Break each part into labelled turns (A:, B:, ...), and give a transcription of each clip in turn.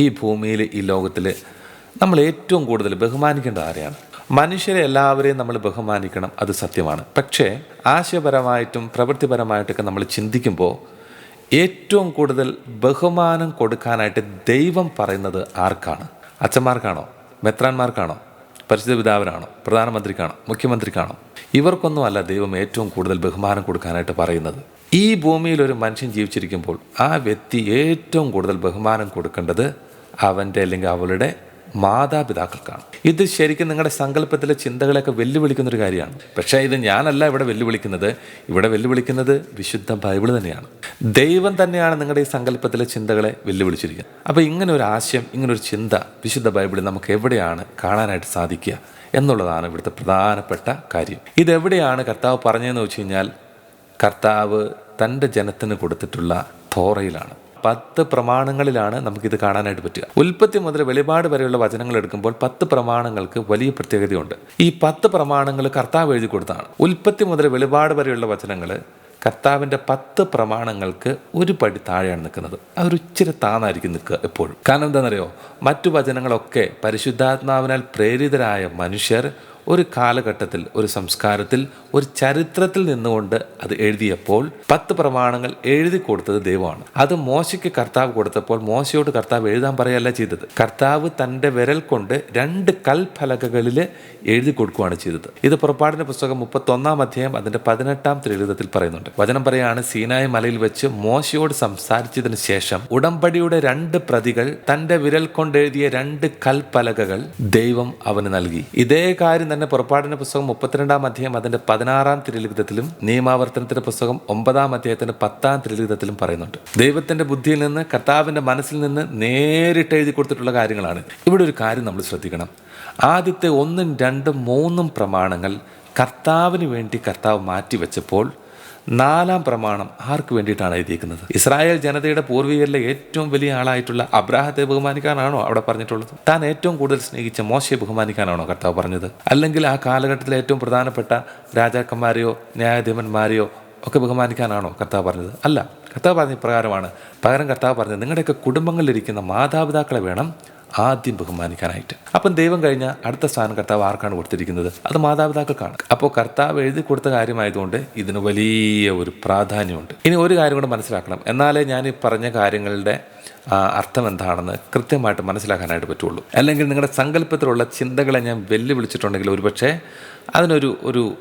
A: ഈ ഭൂമിയിൽ, ഈ ലോകത്തിൽ നമ്മൾ ഏറ്റവും കൂടുതൽ ബഹുമാനിക്കേണ്ട ആരെയാണ്? മനുഷ്യരെ എല്ലാവരെയും നമ്മൾ ബഹുമാനിക്കണം, അത് സത്യമാണ്. പക്ഷേ ആശയപരമായിട്ടും പ്രവൃത്തിപരമായിട്ടൊക്കെ നമ്മൾ ചിന്തിക്കുമ്പോൾ ഏറ്റവും കൂടുതൽ ബഹുമാനം കൊടുക്കാനായിട്ട് ദൈവം പറയുന്നത് ആർക്കാണ്? അച്ഛന്മാർക്കാണോ? മെത്രാന്മാർക്കാണോ? പരിശുദ്ധ പിതാവിനാണോ? പ്രധാനമന്ത്രിക്കാണോ? മുഖ്യമന്ത്രിക്കാണോ? ഇവർക്കൊന്നും അല്ല ദൈവം ഏറ്റവും കൂടുതൽ ബഹുമാനം കൊടുക്കാനായിട്ട് പറയുന്നത്. ഈ ഭൂമിയിൽ ഒരു മനുഷ്യൻ ജീവിച്ചിരിക്കുമ്പോൾ ആ വ്യക്തി ഏറ്റവും കൂടുതൽ ബഹുമാനം കൊടുക്കേണ്ടത് അവൻ്റെ അല്ലെങ്കിൽ അവളുടെ മാതാപിതാക്കൾക്കാണ്. ഇത് ശരിക്കും നിങ്ങളുടെ സങ്കല്പത്തിലെ ചിന്തകളെയൊക്കെ വെല്ലുവിളിക്കുന്നൊരു കാര്യമാണ്. പക്ഷേ ഇത് ഞാനല്ല ഇവിടെ വെല്ലുവിളിക്കുന്നത്. ഇവിടെ വെല്ലുവിളിക്കുന്നത് വിശുദ്ധ ബൈബിൾ തന്നെയാണ്. ദൈവം തന്നെയാണ് നിങ്ങളുടെ ഈ സങ്കല്പത്തിലെ ചിന്തകളെ വെല്ലുവിളിച്ചിരിക്കുന്നത്. അപ്പോൾ ഇങ്ങനെ ഒരു ആശയം, ഇങ്ങനൊരു ചിന്ത വിശുദ്ധ ബൈബിളിൽ നമുക്ക് എവിടെയാണ് കാണാനായിട്ട് സാധിക്കുക എന്നുള്ളതാണ് ഇവിടുത്തെ പ്രധാനപ്പെട്ട കാര്യം. ഇതെവിടെയാണ് കർത്താവ് പറഞ്ഞതെന്ന് വെച്ച് കഴിഞ്ഞാൽ, കർത്താവ് തൻ്റെ ജനത്തിന് കൊടുത്തിട്ടുള്ള തോറയിലാണ്. 10 പ്രമാണങ്ങളിലാണ് നമുക്കിത് കാണാനായിട്ട് പറ്റുക. ഉൽപ്പത്തി മുതൽ വെളിപാട് വരെയുള്ള വചനങ്ങൾ എടുക്കുമ്പോൾ 10 പ്രമാണങ്ങൾക്ക് വലിയ പ്രത്യേകതയുണ്ട്. ഈ 10 പ്രമാണങ്ങൾ കർത്താവ് എഴുതി കൊടുത്താണ്. ഉൽപ്പത്തി മുതൽ വെളിപാട് വരെയുള്ള വചനങ്ങൾ കർത്താവിൻ്റെ 10 പ്രമാണങ്ങൾക്ക് ഒരു പടി താഴെയാണ് നിൽക്കുന്നത്. അതൊരു ഇച്ചിരി താന്നായിരിക്കും നിൽക്കുക എപ്പോഴും. കാരണം എന്താണെന്നറിയോ? മറ്റു വചനങ്ങളൊക്കെ പരിശുദ്ധാത്മാവിനാൽ പ്രേരിതരായ മനുഷ്യർ ഒരു കാലഘട്ടത്തിൽ, ഒരു സംസ്കാരത്തിൽ, ഒരു ചരിത്രത്തിൽ നിന്നുകൊണ്ട് അത് എഴുതിയപ്പോൾ 10 പ്രമാണങ്ങൾ എഴുതി കൊടുത്തത് ദൈവമാണ്. അത് മോശയ്ക്ക് കർത്താവ് കൊടുത്തപ്പോൾ മോശയോട് കർത്താവ് എഴുതാൻ പറയല്ല ചെയ്തത്. കർത്താവ് തൻ്റെ വിരൽ കൊണ്ട് 2 കൽഫലകകളിൽ എഴുതി കൊടുക്കുകയാണ് ചെയ്തത്. ഇത് പുറപ്പാടിൻ്റെ പുസ്തകം 31-ാം അധ്യായം അതിൻ്റെ 18-ാം തിരുലിഖിതത്തിൽ പറയുന്നുണ്ട്. വചനം പറയാണ്, സീനായി മലയിൽ വെച്ച് മോശയോട് സംസാരിച്ചതിന് ശേഷം ഉടമ്പടിയുടെ 2 പ്രതികൾ, തൻ്റെ വിരൽ കൊണ്ട് എഴുതിയ 2 കൽപ്പലകകൾ ദൈവം അവന് നൽകി. ഇതേ കാര്യം തന്നെ പുറപ്പാടിന്റെ പുസ്തകം 32-ാം അധ്യായം അതിന്റെ 16-ാം തിരുലിഖിതത്തിലും നിയമാവർത്തനത്തിന്റെ പുസ്തകം 9-ാം അധ്യായത്തിന്റെ 10-ാം തിരുലിഖിതത്തിലും പറയുന്നുണ്ട്. ദൈവത്തിന്റെ ബുദ്ധിയിൽ നിന്ന്, കർത്താവിന്റെ മനസ്സിൽ നിന്ന് നേരിട്ട് എഴുതി കൊടുത്തിട്ടുള്ള കാര്യങ്ങളാണ്. ഇവിടെ ഒരു കാര്യം നമ്മൾ ശ്രദ്ധിക്കണം. ആദ്യത്തെ 1, 2, 3 പ്രമാണങ്ങൾ കർത്താവിന് വേണ്ടി കർത്താവ് മാറ്റിവെച്ചപ്പോൾ 4-ാം പ്രമാണം ആർക്ക് വേണ്ടിയിട്ടാണ് എഴുതിയിരിക്കുന്നത്? ഇസ്രായേൽ ജനതയുടെ പൂർവികരിലെ ഏറ്റവും വലിയ ആളായിട്ടുള്ള അബ്രാഹത്തെ ബഹുമാനിക്കാനാണോ അവിടെ പറഞ്ഞിട്ടുള്ളത്? താൻ ഏറ്റവും കൂടുതൽ സ്നേഹിച്ച മോശയെ ബഹുമാനിക്കാനാണോ കർത്താവ് പറഞ്ഞത്? അല്ലെങ്കിൽ ആ കാലഘട്ടത്തിലെ ഏറ്റവും പ്രധാനപ്പെട്ട രാജാക്കന്മാരെയോ ന്യായാധിപന്മാരെയോ ഒക്കെ ബഹുമാനിക്കാനാണോ കർത്താവ് പറഞ്ഞത്? അല്ല. കർത്താവ് പറഞ്ഞ പ്രകാരമാണ്. പകരം കർത്താവ് പറഞ്ഞത് നിങ്ങളുടെയൊക്കെ കുടുംബങ്ങളിലിരിക്കുന്ന മാതാപിതാക്കളെ വേണം ആദ്യം ബഹുമാനിക്കാനായിട്ട്. അപ്പം ദൈവം കഴിഞ്ഞ അടുത്ത സ്ഥാനം കർത്താവ് ആർക്കാണ് കൊടുത്തിരിക്കുന്നത്? അത് മാതാപിതാക്കൾക്കാണ്. അപ്പോൾ കർത്താവ് എഴുതി കൊടുത്ത കാര്യമായതുകൊണ്ട് ഇതിന് വലിയ ഒരു പ്രാധാന്യമുണ്ട്. ഇനി ഒരു കാര്യം കൂടെ മനസ്സിലാക്കണം. എന്നാലേ ഞാൻ ഈ പറഞ്ഞ കാര്യങ്ങളുടെ അർത്ഥം എന്താണെന്ന് കൃത്യമായിട്ട് മനസ്സിലാക്കാനായിട്ട് പറ്റുള്ളൂ. അല്ലെങ്കിൽ നിങ്ങളുടെ സങ്കല്പത്തിലുള്ള ചിന്തകളെ ഞാൻ വെല്ലുവിളിച്ചിട്ടുണ്ടെങ്കിൽ ഒരുപക്ഷെ അതിനൊരു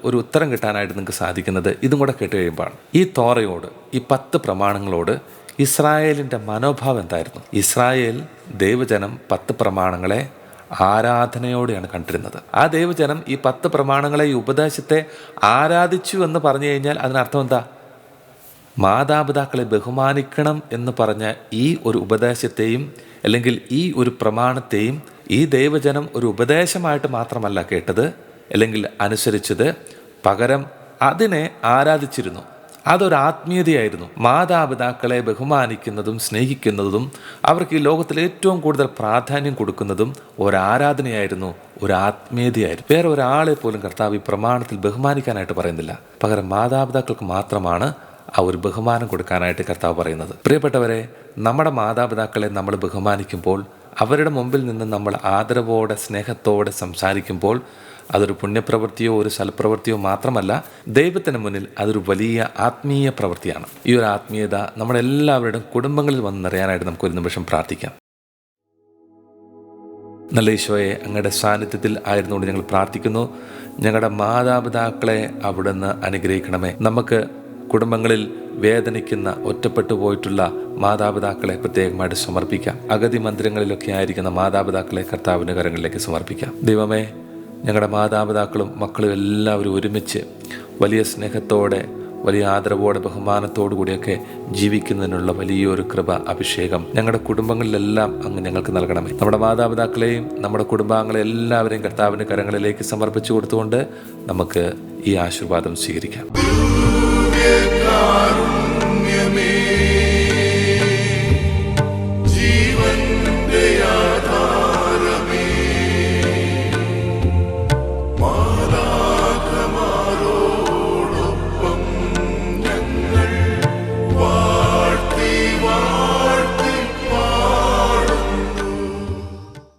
A: ഒരു ഉത്തരം കിട്ടാനായിട്ട് നിങ്ങൾക്ക് സാധിക്കുന്നത് ഇതും കൂടെ കേട്ട് കഴിയുമ്പോഴാണ്. ഈ തോറയോട്, ഈ 10 പ്രമാണങ്ങളോട് ഇസ്രായേലിൻ്റെ മനോഭാവം എന്തായിരുന്നു? ഇസ്രായേൽ ദൈവജനം 10 പ്രമാണങ്ങളെ ആരാധനയോടെയാണ് കണ്ടിരുന്നത്. ആ ദൈവജനം ഈ 10 പ്രമാണങ്ങളെ, ഈ ഉപദേശത്തെ ആരാധിച്ചു എന്ന് പറഞ്ഞു കഴിഞ്ഞാൽ അതിനർത്ഥം എന്താ? മാതാപിതാക്കളെ ബഹുമാനിക്കണം എന്ന് പറഞ്ഞ ഈ ഒരു ഉപദേശത്തെയും അല്ലെങ്കിൽ ഈ ഒരു പ്രമാണത്തെയും ഈ ദൈവജനം ഒരു ഉപദേശമായിട്ട് മാത്രമല്ല കേട്ടത് അല്ലെങ്കിൽ അനുസരിച്ചത്, പകരം അതിനെ ആരാധിച്ചിരുന്നു. അതൊരു ആത്മീയതയായിരുന്നു. മാതാപിതാക്കളെ ബഹുമാനിക്കുന്നതും സ്നേഹിക്കുന്നതും അവർക്ക് ഈ ലോകത്തിൽ ഏറ്റവും കൂടുതൽ പ്രാധാന്യം കൊടുക്കുന്നതും ഒരാരാധനയായിരുന്നു, ഒരു ആത്മീയതയായിരുന്നു. വേറെ ഒരാളെ പോലും കർത്താവ് ഈ പ്രമാണത്തിൽ ബഹുമാനിക്കാനായിട്ട് പറയുന്നില്ല. പകരം മാതാപിതാക്കൾക്ക് മാത്രമാണ് ആ ഒരു ബഹുമാനം കൊടുക്കാനായിട്ട് കർത്താവ് പറയുന്നത്. പ്രിയപ്പെട്ടവരെ, നമ്മുടെ മാതാപിതാക്കളെ നമ്മൾ ബഹുമാനിക്കുമ്പോൾ, അവരുടെ മുമ്പിൽ നിന്ന് നമ്മൾ ആദരവോടെ സ്നേഹത്തോടെ സംസാരിക്കുമ്പോൾ അതൊരു പുണ്യപ്രവൃത്തിയോ ഒരു സൽപ്രവൃത്തിയോ മാത്രമല്ല, ദൈവത്തിന് മുന്നിൽ അതൊരു വലിയ ആത്മീയ പ്രവൃത്തിയാണ്. ഈ ഒരു ആത്മീയത നമ്മളെല്ലാവരുടെയും കുടുംബങ്ങളിൽ വന്ന് നിറയാനായിട്ട് നമുക്കൊരു നിമിഷം പ്രാർത്ഥിക്കാം. നല്ല ഈശോയെ, അങ്ങയുടെ സാന്നിധ്യത്തിൽ ആയിരുന്നുകൊണ്ട് ഞങ്ങൾ പ്രാർത്ഥിക്കുന്നു. ഞങ്ങളുടെ മാതാപിതാക്കളെ അവിടുന്ന് അനുഗ്രഹിക്കണമേ. നമുക്ക് കുടുംബങ്ങളിൽ വേദനിക്കുന്ന, ഒറ്റപ്പെട്ടു പോയിട്ടുള്ള മാതാപിതാക്കളെ പ്രത്യേകമായിട്ട് സമർപ്പിക്കാം. അഗതി മന്ദിരങ്ങളിലൊക്കെ ആയിരിക്കുന്ന മാതാപിതാക്കളെ കർത്താവിൻ്റെ കരങ്ങളിലേക്ക് സമർപ്പിക്കാം. ദൈവമേ, ഞങ്ങളുടെ മാതാപിതാക്കളും മക്കളും എല്ലാവരും ഒരുമിച്ച് വലിയ സ്നേഹത്തോടെ, വലിയ ആദരവോടെ, ബഹുമാനത്തോടു കൂടിയൊക്കെ ജീവിക്കുന്നതിനുള്ള വലിയൊരു കൃപ, അഭിഷേകം ഞങ്ങളുടെ കുടുംബങ്ങളിലെല്ലാം അങ്ങ് ഞങ്ങൾക്ക് നൽകണമേ. നമ്മുടെ മാതാപിതാക്കളെയും നമ്മുടെ കുടുംബാംഗങ്ങളെ എല്ലാവരെയും കർത്താവിൻ്റെ കരങ്ങളിലേക്ക് സമർപ്പിച്ചു കൊടുത്തുകൊണ്ട് നമുക്ക് ഈ ആശീർവാദം സ്വീകരിക്കാം.